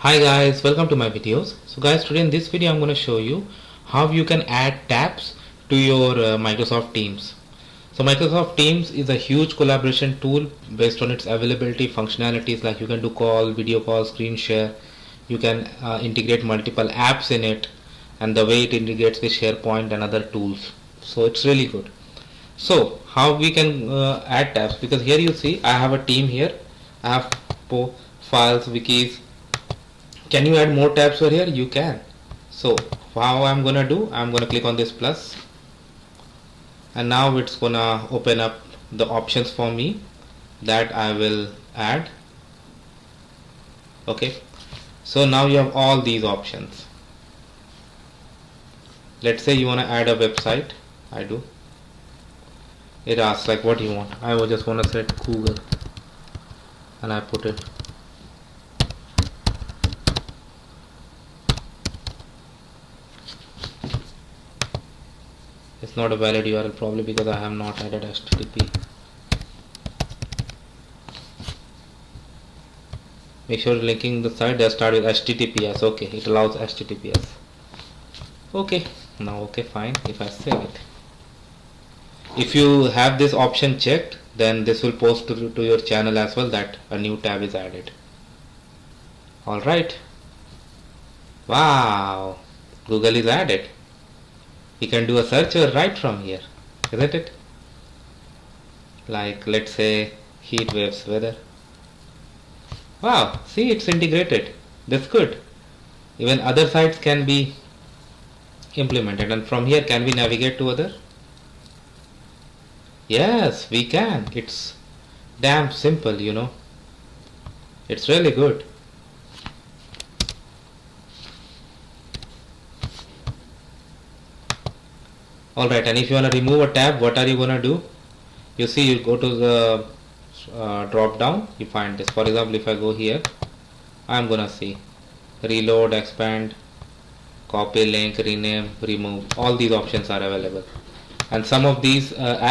Hi guys, welcome to my videos. So guys, today in this video I'm going to show you how you can add tabs to your Microsoft Teams. So Microsoft Teams is a huge collaboration tool based on its availability functionalities, like you can do call, video call, screen share. You can integrate multiple apps in it, and the way it integrates with SharePoint and other tools. So it's really good. So how we can add tabs, because here you see I have a team here. I have files, wikis. Can you add more tabs over here? You can. So how I'm gonna do, I'm gonna click on this plus, and now it's gonna open up the options for me that I will add. Okay, so now you have all these options. Let's say you want to add a website. I do. It asks like what you want. I will just want to set Google, and I put it. It's not a valid URL, probably because I have not added HTTP. Make sure linking the site does start with HTTPS. Okay, it allows HTTPS. Okay, now okay, fine. If I save it, if you have this option checked, then this will post to your channel as well that a new tab is added. Alright. Wow, Google is added. You can do a search right from here, isn't it? Like let's say heat waves weather. Wow, see, it's integrated. That's good. Even other sites can be implemented, and from here can we navigate to other? Yes, we can. It's damn simple, you know. It's really good. Alright, and if you want to remove a tab, what are you going to do? You see, you go to the drop down, you find this. For example, if I go here, I'm going to see reload, expand, copy link, rename, remove. All these options are available. And some of these apps